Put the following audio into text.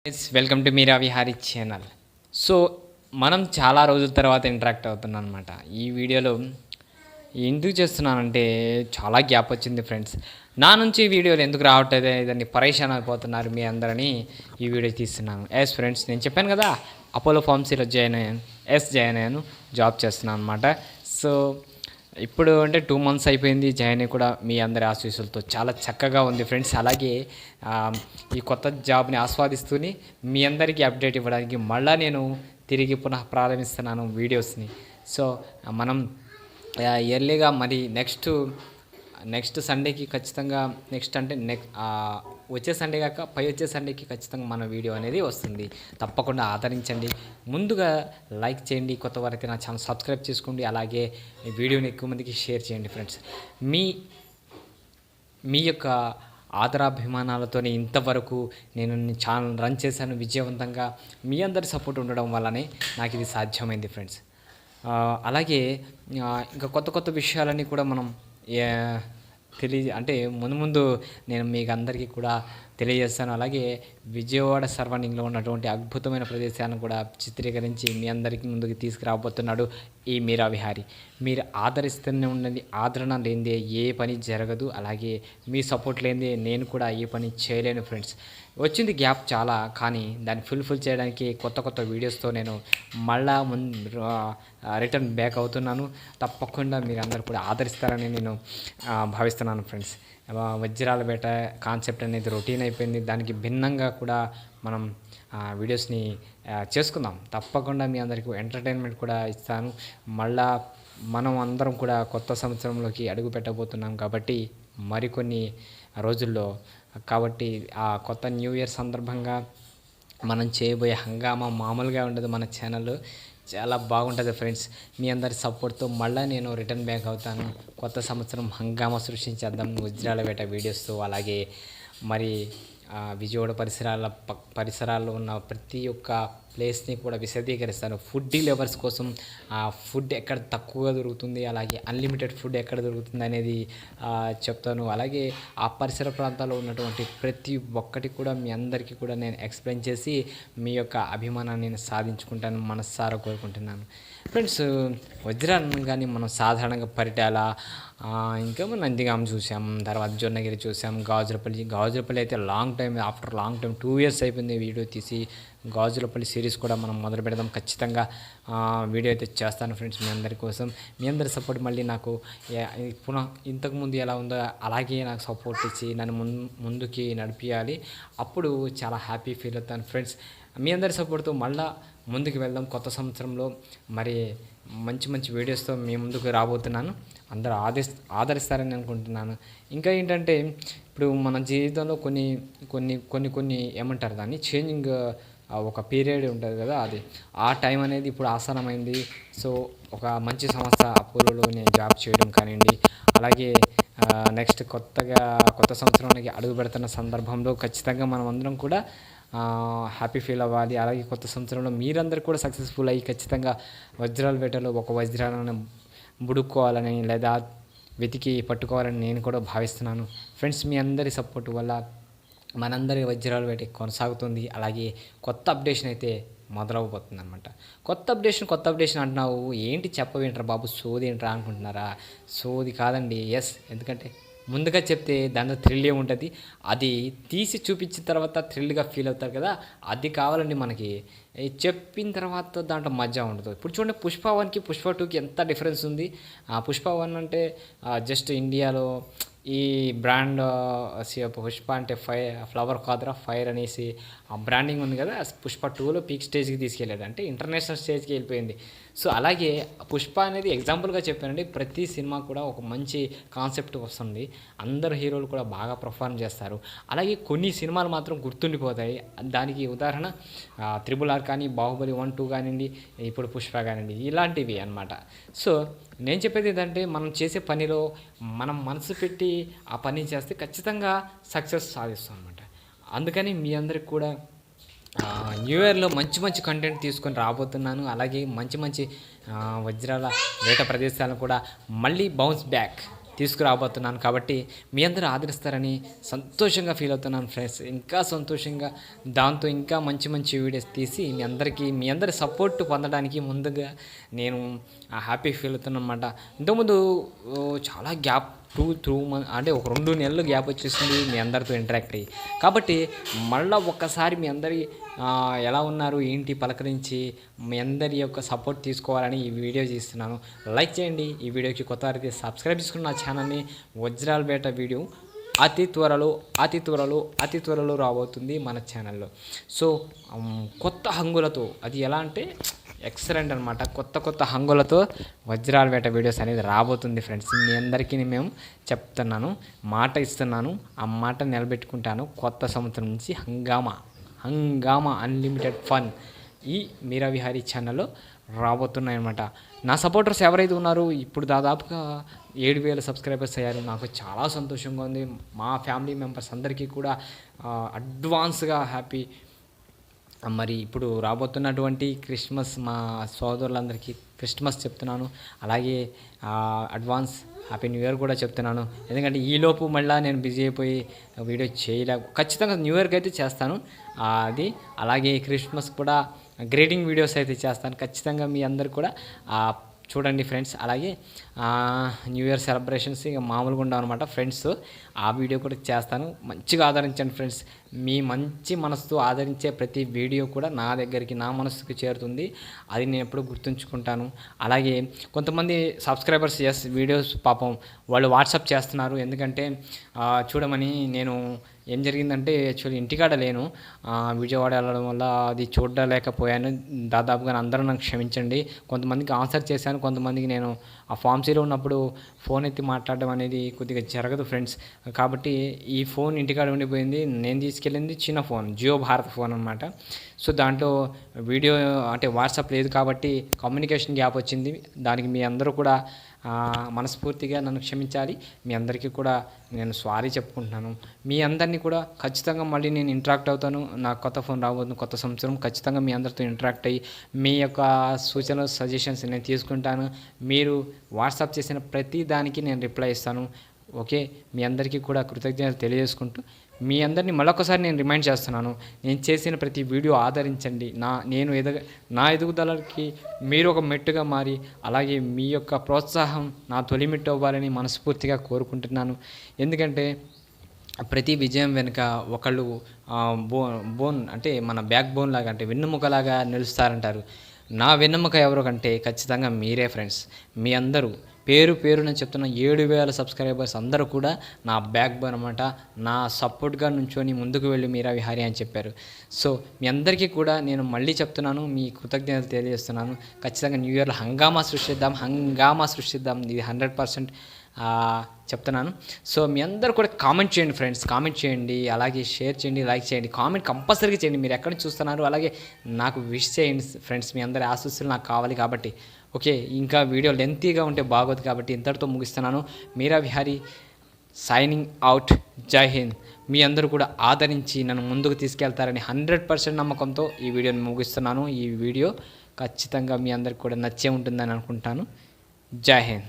Welcome to Meera Vihari channel. So మనం చాలా రోజుల తర్వాత ఇంటరాక్ట్ అవుతున్నాం అనమాట. ఈ వీడియోలో ఎందుకు చేస్తున్నానంటే చాలా గ్యాప్ వచ్చింది ఫ్రెండ్స్. నా నుంచి వీడియోలు ఎందుకు రావట్లేదు ఇదని పరేషాన్ అయిపోతున్నారు మీ అందరినీ ఈ వీడియో తీస్తున్నాను. ఫ్రెండ్స్, నేను చెప్పాను కదా అపోలో ఫార్మసీలో జాయిన్ అయ్యాను, జాబ్ చేస్తున్నాను అనమాట. సో ఇప్పుడు అంటే 2 months అయిపోయింది జాయిన్ అయ్యి కూడా. మీ అందరి ఆశీస్సులతో చాలా చక్కగా ఉంది ఫ్రెండ్స్. అలాగే ఈ కొత్త జాబ్ని ఆస్వాదిస్తూనే మీ అందరికీ అప్డేట్ ఇవ్వడానికి మళ్ళీ నేను తిరిగి పునః ప్రారంభిస్తున్నాను వీడియోస్ని. సో మనం ఎర్లీగా మరి నెక్స్ట్ సండేకి ఖచ్చితంగా, నెక్స్ట్ అంటే వచ్చే సండే కాక వచ్చే సండేకి ఖచ్చితంగా మన వీడియో అనేది వస్తుంది. తప్పకుండా ఆదరించండి. ముందుగా లైక్ చేయండి, కొత్త వారైతే నా ఛానల్ సబ్స్క్రైబ్ చేసుకోండి. అలాగే ఈ వీడియోని ఎక్కువ మందికి షేర్ చేయండి ఫ్రెండ్స్. మీ యొక్క ఆదరాభిమానాలతోనే ఇంతవరకు నేను ఛానల్ రన్ చేశాను విజయవంతంగా. మీ అందరి సపోర్ట్ ఉండడం వల్లనే నాకు ఇది సాధ్యమైంది ఫ్రెండ్స్. అలాగే ఇంకా కొత్త విషయాలన్నీ కూడా మనం అంటే ముందు నేను మీకు అందరికీ కూడా తెలియజేస్తాను. అలాగే విజయవాడ సరౌండింగ్లో ఉన్నటువంటి అద్భుతమైన ప్రదేశాలను కూడా చిత్రీకరించి మీ అందరికీ ముందుకు తీసుకురాబోతున్నాడు ఈ మీరా విహారీ. మీరు ఆదరిస్తూనే ఉండండి. ఆదరణ లేనిదే ఏ పని జరగదు. అలాగే మీ సపోర్ట్ లేనిదే నేను కూడా ఏ పని చేయలేను ఫ్రెండ్స్. వచ్చింది గ్యాప్ చాలా, కానీ దాన్ని ఫుల్ చేయడానికి కొత్త వీడియోస్తో నేను మళ్ళా రిటర్న్ బ్యాక్ అవుతున్నాను. తప్పకుండా మీరు అందరూ కూడా ఆదరిస్తారని నేను భావిస్తున్నాను ఫ్రెండ్స్. వజ్రాల వేట కాన్సెప్ట్ అనేది రొటీన్ అయిపోయింది. దానికి భిన్నంగా కూడా మనం వీడియోస్ని చేసుకుందాం. తప్పకుండా మీ అందరికీ ఎంటర్టైన్మెంట్ కూడా ఇస్తాను. మళ్ళా మనం అందరం కూడా కొత్త సంవత్సరంలోకి అడుగు పెట్టబోతున్నాం కాబట్టి మరికొన్ని రోజుల్లో. కాబట్టి ఆ కొత్త న్యూ ఇయర్ సందర్భంగా మనం చేయబోయే హంగామా మామూలుగా ఉండదు. మన ఛానల్ చాలా బాగుంటుంది ఫ్రెండ్స్. మీ అందరి సపోర్ట్తో మళ్ళీ నేను రిటర్న్ బ్యాక్ అవుతాను. కొత్త సంవత్సరం హంగామా సృష్టించేద్దాం వజ్రాల వేట వీడియోస్తో. అలాగే మరి విజయవాడ పరిసరాల్లో ఉన్న ప్రతి ఒక్క ప్లేస్ని కూడా విశదీకరిస్తాను. ఫుడ్ లవర్స్ కోసం ఫుడ్ ఎక్కడ తక్కువగా దొరుకుతుంది, అలాగే అన్లిమిటెడ్ ఫుడ్ ఎక్కడ దొరుకుతుంది అనేది చెప్తాను. అలాగే ఆ పరిసర ప్రాంతాల్లో ఉన్నటువంటి ప్రతి ఒక్కటి కూడా మీ అందరికీ కూడా నేను ఎక్స్ప్లెయిన్ చేసి మీ యొక్క అభిమానాన్ని నేను సాధించుకుంటాను మనసారా కోరుకుంటున్నాను ఫ్రెండ్స్. వజ్రాలను కానీ మనం సాధారణంగా పరిటాల, ఇంకా మనం నందిగామ చూసాం, తర్వాత జొన్నగిరి చూసాం, గాజులపల్లి అయితే ఆఫ్టర్ లాంగ్ టైం 2 years అయిపోయింది వీడియో తీసి. గాజులపల్లి సిరీస్ కూడా మనం మొదలు పెడదాం. ఖచ్చితంగా వీడియో అయితే చేస్తాను ఫ్రెండ్స్ మీ అందరి కోసం. మీ అందరి సపోర్ట్ మళ్ళీ నాకు పునః ఇంతకుముందు ఎలా ఉందో అలాగే నాకు సపోర్ట్ ఇచ్చి నన్ను ముందుకి నడిపించాలి. అప్పుడు చాలా హ్యాపీ ఫీల్ అవుతాను ఫ్రెండ్స్. మీ అందరి సపోర్ట్తో మళ్ళీ ముందుకు వెళ్దాం. కొత్త సంవత్సరంలో మరి మంచి వీడియోస్తో మీ ముందుకు రాబోతున్నాను. అందరూ ఆదరిస్తారని అనుకుంటున్నాను. ఇంకా ఏంటంటే ఇప్పుడు మన జీవితంలో కొన్ని ఏమంటారు దాన్ని, చేంజింగ్ ఒక పీరియడ్ ఉంటుంది కదా, అది ఆ టైం అనేది ఇప్పుడు ఆసనమైంది. సో ఒక మంచి సంస్థ అపోలోలో నేను జాబ్ చేయడం కానివ్వండి, అలాగే నెక్స్ట్ కొత్త సంవత్సరానికి అడుగు పెడుతున్న సందర్భంలో ఖచ్చితంగా మనం అందరం కూడా హ్యాపీ ఫీల్ అవ్వాలి. అలాగే కొత్త సంవత్సరంలో మీరందరూ కూడా సక్సెస్ఫుల్ అయ్యి ఖచ్చితంగా వజ్రాల వేటలో ఒక వజ్రాలను బుడుక్కోవాలని లేదా వెతికి పట్టుకోవాలని నేను కూడా భావిస్తున్నాను ఫ్రెండ్స్. మీ అందరి సపోర్ట్ వల్ల మనందరి వజ్రాల వేట కొనసాగుతుంది. అలాగే కొత్త అప్డేషన్ అయితే మొదలవబోతుంది అనమాట. కొత్త అప్డేషన్ అంటున్నావు ఏంటి, చెప్పవేంట్రా బాబు, సోది ఏంట్రా అనుకుంటున్నారా? సోది కాదండి. ఎందుకంటే ముందుగా చెప్తే దాంట్లో థ్రిల్ ఉంటుంది. అది తీసి చూపించిన తర్వాత థ్రిల్గా ఫీల్ అవుతారు కదా, అది కావాలండి మనకి. చెప్పిన తర్వాత దాంట్లో మజా ఉండదు. ఇప్పుడు చూడండి, పుష్ప 1కి పుష్ప 2కి ఎంత డిఫరెన్స్ ఉంది. పుష్ప 1 అంటే జస్ట్ ఇండియాలో ఈ బ్రాండ్ పుష్ప అంటే ఫ్లవర్ కాదురా ఫైర్ అనేసి ఆ బ్రాండింగ్ ఉంది కదా, పుష్ప 2లో పీక్ స్టేజ్కి తీసుకెళ్ళాడు, అంటే ఇంటర్నేషనల్ స్టేజ్కి వెళ్ళిపోయింది. సో అలాగే పుష్ప అనేది ఎగ్జాంపుల్గా చెప్పానండి. ప్రతి సినిమా కూడా ఒక మంచి కాన్సెప్ట్ వస్తుంది, అందరు హీరోలు కూడా బాగా పర్ఫార్మ్ చేస్తారు. అలాగే కొన్ని సినిమాలు మాత్రం గుర్తుండిపోతాయి. దానికి ఉదాహరణ RRR కానీ, బాహుబలి 1, 2 కానివ్వండి, ఇప్పుడు పుష్ప కానివ్వండి, ఇలాంటివి అన్నమాట. సో నేను చెప్పేది ఏంటంటే మనం చేసే పనిలో మనం మనసు పెట్టి ఆ పని చేస్తే ఖచ్చితంగా సక్సెస్ సాధిస్తాం అనమాట. అందుకని మీ అందరికి కూడా న్యూ ఇయర్లో మంచి కంటెంట్ తీసుకొని రాబోతున్నాను. అలాగే మంచి వజ్రాల వేట ప్రదేశాలను కూడా మళ్ళీ బౌన్స్ బ్యాక్ తీసుకురాబోతున్నాను. కాబట్టి మీ అందరూ ఆదరిస్తారని సంతోషంగా ఫీల్ అవుతున్నాను ఫ్రెండ్స్. ఇంకా సంతోషంగా దాంతో ఇంకా మంచి మంచి వీడియోస్ తీసి మీ అందరి సపోర్ట్ పొందడానికి ముందుగా నేను హ్యాపీ ఫీల్ అవుతున్నాను అనమాట. ఇంతకుముందు చాలా గ్యాప్ 2 మంత్ అంటే ఒక 2 నెలలు గ్యాప్ వచ్చేసింది మీ అందరితో ఇంటరాక్ట్ అయ్యి. కాబట్టి మళ్ళీ ఒక్కసారి మీ అందరి ఎలా ఉన్నారు ఏంటి పలకరించి మీ అందరి యొక్క సపోర్ట్ తీసుకోవాలని ఈ వీడియో చేస్తున్నాను. లైక్ చేయండి. ఈ వీడియోకి కొత్త వారైతే సబ్స్క్రైబ్ చేసుకుని నా ఛానల్ని. వజ్రాల వేట వీడియో అతి త్వరలో రాబోతుంది మన ఛానల్లో. సో కొత్త హంగులతో, అది ఎలా అంటే ఎక్సలెంట్ అనమాట. కొత్త హంగులతో వజ్రాల వేట వీడియోస్ అనేది రాబోతుంది ఫ్రెండ్స్. మీ అందరికీ మేము చెప్తున్నాను, మాట ఇస్తున్నాను, ఆ మాట నిలబెట్టుకుంటాను. కొత్త సంవత్సరం నుంచి హంగామా అన్లిమిటెడ్ ఫన్ ఈ మీరా విహారీ ఛానల్లో రాబోతున్నాయన్నమాట. నా సపోర్టర్స్ ఎవరైతే ఉన్నారో ఇప్పుడు దాదాపుగా 7,000 సబ్స్క్రైబర్స్ అయ్యారు. నాకు చాలా సంతోషంగా ఉంది. మా ఫ్యామిలీ మెంబర్స్ అందరికీ కూడా అడ్వాన్స్గా హ్యాపీ. మరి ఇప్పుడు రాబోతున్నటువంటి క్రిస్మస్ మా సోదరులందరికీ క్రిస్మస్ చెప్తున్నాను. అలాగే అడ్వాన్స్ హ్యాపీ న్యూ ఇయర్ కూడా చెప్తున్నాను. ఎందుకంటే ఈలోపు మళ్ళీ నేను బిజీ అయిపోయి వీడియో ఖచ్చితంగా న్యూ ఇయర్కి అయితే చేస్తాను అది. అలాగే క్రిస్మస్ కూడా గ్రీటింగ్ వీడియోస్ అయితే చేస్తాను ఖచ్చితంగా. మీ అందరు కూడా చూడండి ఫ్రెండ్స్. అలాగే న్యూ ఇయర్ సెలబ్రేషన్స్ ఇక మామూలుగా ఉండవు అనమాట ఫ్రెండ్స్. ఆ వీడియో కూడా చేస్తాను. మంచిగా ఆదరించండి ఫ్రెండ్స్. మీ మంచి మనసుతో ఆదరించే ప్రతి వీడియో కూడా నా దగ్గరికి, నా మనసుకు చేరుతుంది. అది నేను ఎప్పుడూ గుర్తుంచుకుంటాను. అలాగే కొంతమంది సబ్స్క్రైబర్స్ వీడియోస్ పాపం వాళ్ళు వాట్సాప్ చేస్తున్నారు. ఎందుకంటే చూడమని. నేను ఏం జరిగిందంటే యాక్చువల్లీ ఇంటికాడ లేను, విజయవాడ వెళ్ళడం వల్ల అది చూడలేకపోయాను. దాదాపుగా అందరూ నన్ను క్షమించండి. కొంతమందికి ఆన్సర్ చేశాను, కొంతమందికి నేను ఆ ఫార్మసీలో ఉన్నప్పుడు ఫోన్ ఎత్తి మాట్లాడడం అనేది కొద్దిగా జరగదు ఫ్రెండ్స్. కాబట్టి ఈ ఫోన్ ఇంటికాడ ఉండిపోయింది. నేను తీసుకెళ్ళింది చిన్న ఫోన్, జియో భారత్ ఫోన్ అనమాట. సో దాంట్లో వీడియో అంటే వాట్సాప్ లేదు కాబట్టి కమ్యూనికేషన్ గ్యాప్ వచ్చింది. దానికి మీ అందరూ కూడా మనస్ఫూర్తిగా నన్ను క్షమించాలి. మీ అందరికీ కూడా నేను సారీ చెప్పుకుంటున్నాను. మీ అందరినీ కూడా ఖచ్చితంగా మళ్ళీ నేను ఇంటరాక్ట్ అవుతాను. నా కొత్త ఫోన్ రాబోతుంది కొత్త సంవత్సరం. ఖచ్చితంగా మీ అందరితో ఇంటరాక్ట్ అయ్యి మీ యొక్క సూచనలు సజెషన్స్ నేను తీసుకుంటాను. మీరు వాట్సాప్ చేసిన ప్రతి దానికి నేను రిప్లై ఇస్తాను. ఓకే, మీ అందరికీ కూడా కృతజ్ఞతలు తెలియజేసుకుంటూ మీ అందరినీ మరొకసారి నేను రిమైండ్ చేస్తున్నాను. నేను చేసిన ప్రతి వీడియో ఆదరించండి. నా ఎదుగుదలకి మీరు ఒక మెట్టుగా మారి, అలాగే మీ యొక్క ప్రోత్సాహం నా తొలి మెట్టు అవ్వాలని మనస్ఫూర్తిగా కోరుకుంటున్నాను. ఎందుకంటే ప్రతి విజయం వెనుక ఒకళ్ళు బోన్ అంటే మన బ్యాక్ బోన్ లాగా, అంటే వెన్నుముకలాగా నిలుస్తారంటారు. నా వెన్నెముక ఎవరు కంటే ఖచ్చితంగా మీరే ఫ్రెండ్స్. మీ అందరూ పేరున చెప్తున్న 7,000 సబ్స్క్రైబర్స్ అందరూ కూడా నా బ్యాక్ బోన్ అనమాట. నా సపోర్ట్గా నుంచొని ముందుకు వెళ్ళి మీరా విహారీ అని చెప్పారు. సో మీ అందరికీ కూడా నేను మళ్ళీ చెప్తున్నాను, మీ కృతజ్ఞతలు తెలియజేస్తున్నాను. ఖచ్చితంగా న్యూ ఇయర్లో హంగామా సృష్టిద్దాం. ఇది 100% చెప్తున్నాను. సో మీ అందరూ కూడా కామెంట్ చేయండి ఫ్రెండ్స్, కామెంట్ చేయండి, అలాగే షేర్ చేయండి, లైక్ చేయండి, కామెంట్ కంపల్సరీగా చేయండి. మీరు ఎక్కడి నుంచి చూస్తున్నారు, అలాగే నాకు విష్ చేయండి ఫ్రెండ్స్. మీ అందరి ఆశీస్సులు నాకు కావాలి కాబట్టి. ఓకే, ఇంకా వీడియో లెంతీగా ఉంటే బాగోదు కాబట్టి ఇంతటితో ముగిస్తున్నాను. మీరా విహారీ సైనింగ్ అవుట్. జై హింద్. మీ అందరూ కూడా ఆదరించి నన్ను ముందుకు తీసుకెళ్తారని 100% నమ్మకంతో ఈ వీడియోని ముగిస్తున్నాను. ఈ వీడియో ఖచ్చితంగా మీ అందరికి కూడా నచ్చే ఉంటుందని అనుకుంటాను. జై హింద్.